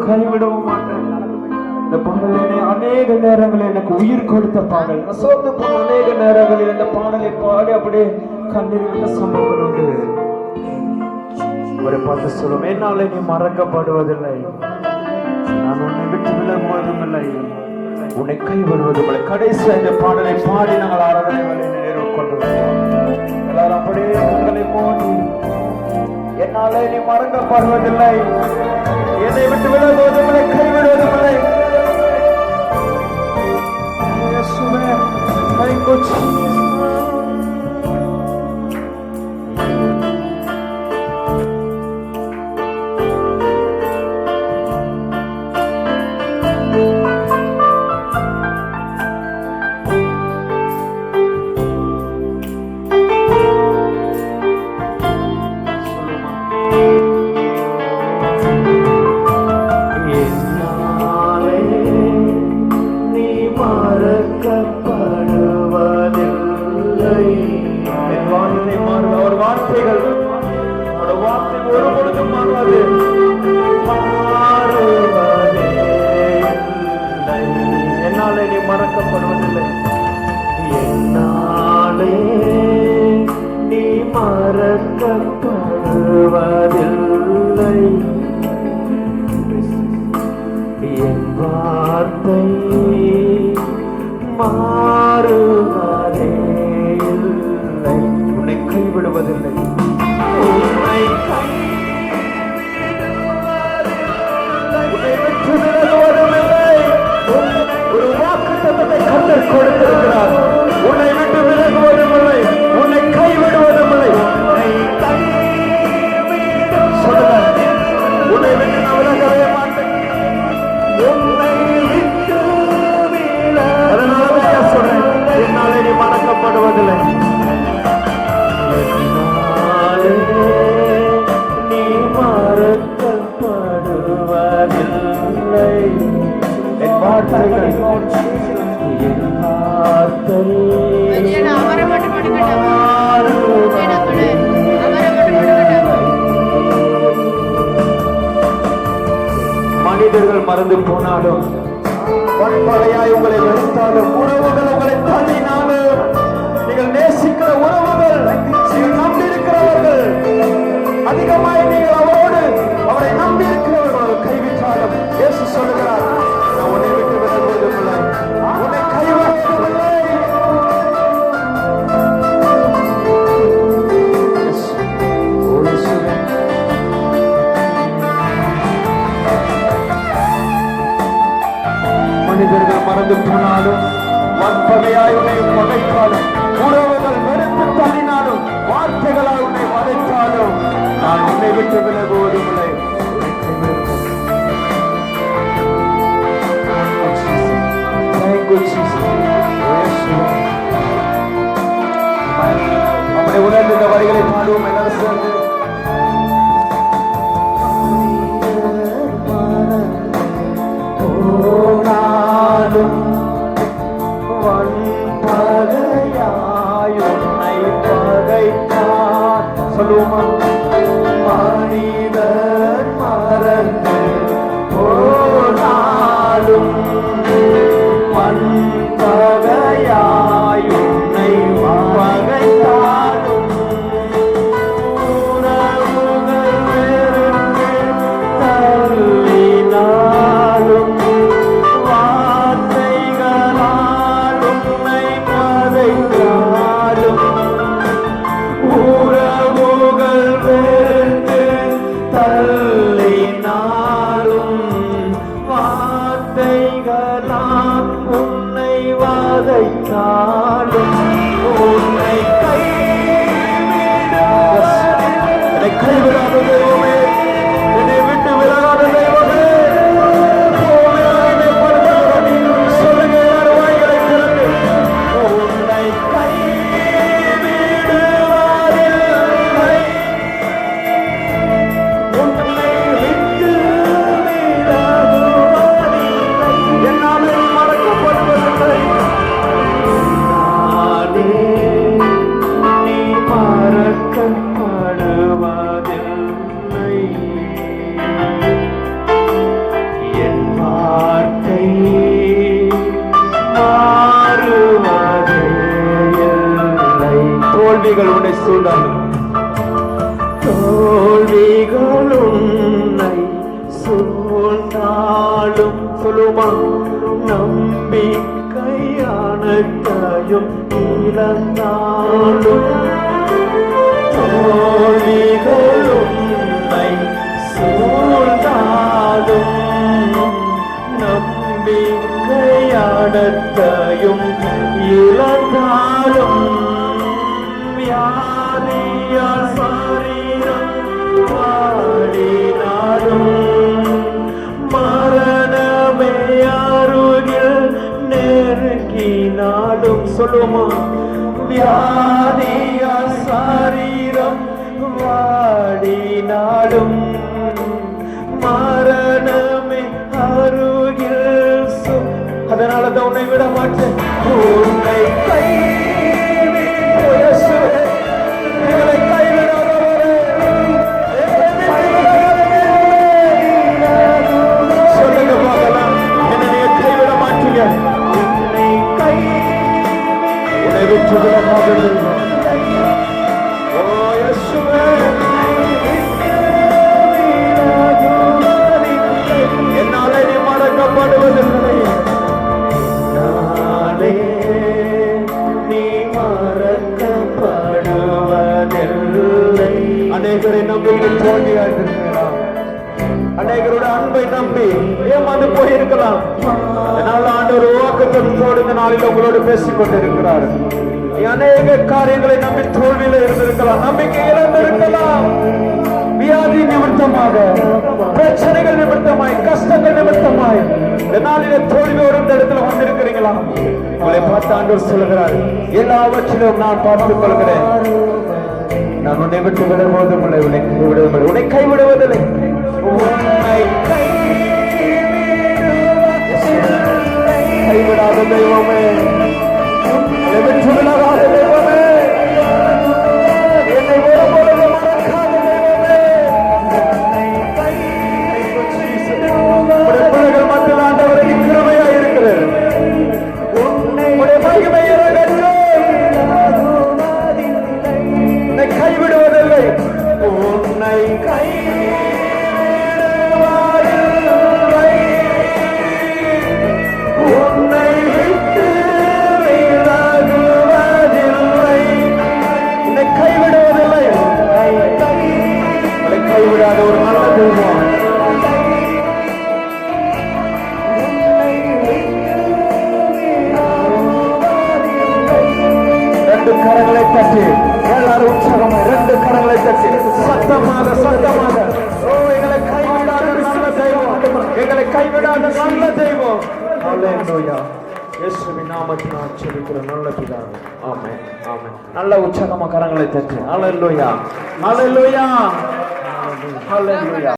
கைவிடவும் மாட்டேன். இந்த பாடலினை அநேக நேரங்களில் எனக்கு உயிர் கொடுத்த பாடல். நான் சோர்ந்து போன அநேக நேரங்களில் இந்த பாடலை பாடி அப்படியே கண்ணீர் சம்பவங்கள் உண்டு. ஒரு பார்த்து சொல்லும், என்னாலே நீ மறக்கப்படுவதில்லை, நான் உன்னை விட்டு விலகுவதும் இல்லை, உன்னை கைவிடுவதும் இல்லை. கடைசி இந்த பாடலை பாடி நாங்கள் ஆராதனை நேரம் கொண்டு எல்லாரும் அப்படியே உங்களை போடி, என்னாலே நீ மறக்கப்படுவதில்லை, என்னை விட்டு விலகுவதும் இல்லை, கைவிடுவதும் இல்லை. Thank you, Jesus. என்னாலே நீ மறக்கப்படுவதில்லை, என்னாலே நீ மறக்கப்படுவதில்லை, என் வார்த்தை மாறுவதே இல்லை, உன்னை கைவிடுவதில்லை, உன்னை ஒரு வாக்குத்தத்தத்தை கர்த்தர் கொடுத்திருக்கிறார். உன்னை விட்டு விலகுவதும் இல்லை, உன்னை கைவிடுவதும் இல்லை. உன்னை விட்டு நான் விலகவே மாட்டேன், உன்னை விட்டு அதனால சொல்றேன், என்னாலே நீ மறக்கப்படுவதில்லை, நீ மறக்கப்படுவதில்லை. என் வார்த்தைகள் மனிதர்கள் மறந்து போனாலும், பண்பலையாய் உங்களை வெறுத்தாலும், உறவுகள் உங்களை தள்ளினாலும், நீங்கள் நேசிக்கிற உறவுகள், நீங்கள் நம்பியிருக்கிறவர்கள், அதிகமாய் நீங்கள் அவரோடு அவரை நம்பியிருக்கிறவர்கள் கைவிட்டாலும், இயேசு சொல்லுகிறார், நான் உன்னை விட்டு விலகுவதும் இல்லை, உன்னை கைவிடுவதும் இல்லை. மனிதர்கள் மறந்து போனாலும், வன்பகையாய் உன்னை பகைத்தாலும், உறவுகள் வெறுத்து தள்ளினாலும், வார்த்தைகளால் உன்னை வதைத்தாலும், நான் உன்னை விட்டு விலகுவதும் இல்லை. அப்படி உணர்ந்து இந்த வரிகளை பாடுவோம் எல்லாரும் சேர்ந்து. சொல்லுவோமா, மனிதர் தோல்விகள் உன்னை சூழ்ந்தாலும் தோல்விகள் உன்னை சூழ்ந்தாலும் சொல்லுமா நம்பிக்கையானத்தையும் இழந்தாலும் தோல்விகள் உன்னை சூழ்ந்தாலும் நம்பிக்கையானத்தையும் இழந்தாலும் வியாதியால் சரீரம் வாடினாலும் மரணமே அருகில் நெருங்கினாலும் சொல்லுமா வியாதியால் சரீரம் வாடினாலும் மரணமே அருகில் அதனால தான் உன்னை விட மாட்டேன் உன்னை சொல்லுங்க பார்க்கலாம் என்ன நீங்க கைவிட மாட்டீங்க உன்னை விட்டு விட மாட்டேன் என்னாலே நீ மறக்கப்படுவதில்லை அநேகரை நம்பி தோல்வியாயிருக்கலாம் அநேகரோட அன்பை நம்பி ஏமாந்து போயிருக்கலாம் அதனால ஆண்டவர் வாக்குத்தத்தோடு இந்த நாளில் உங்களோடு பேசிக் கொண்டிருக்கிறார் அநேக காரியங்களை நம்பி தோல்வியில இருந்திருக்கலாம் நம்பிக்கை இழந்திருக்கலாம் வியாதி நிமித்தமாக பிரச்சனைகள் நிமித்தமாய் கஷ்டங்கள் நிமித்தமாய் இந்த நாளில தோல்வியோடு இந்த இடத்துல வந்திருக்கிறீங்களா உங்களை பார்த்து ஆண்டவர் சொல்லுகிறார் எல்லாவற்றிலும் நான் பார்த்துக் கொள்கிறேன் நான் உன்னை விட்டு விடும்போது உன்னை கைவிடுவதில்லை கைவிடாத தெய்வமே விட்டு விலகாத தெய்வமே என்னை ஒருபொழுது மறக்காத தெய்வமே பிள்ளைகள் மத்தியில் ஆண்டவருக்கு கிருபையா இருக்கிறது உன்னுடைய மகிமை கைவிடுவதில்லை உன்னை கைவிடுவதில்லை உன்னை விட்டு விலகுவதில்லை உன்னை கைவிடுவதில்லை உன்னை கைவிடாத ஒரு நல்ல தெய்வம் ரெண்டு கரங்களை தட்டி எல்லாரும் உற்சாகமாக ரெண்டு கரங்களை தட்டி சத்தமாக எங்களை கைவிடாத நல்ல தெய்வம் எங்களை கைவிடாத நல்ல தெய்வம் ஹல்லேலூயா இயேசுவின் நாமத்தினால் ஜெபிக்கிறோம் நல்ல பிதாவே ஆமென் ஆமென் நல்ல உற்சாகமாக கரங்களை தட்டி ஹல்லேலூயா ஹல்லேலூயா ஹல்லேலூயா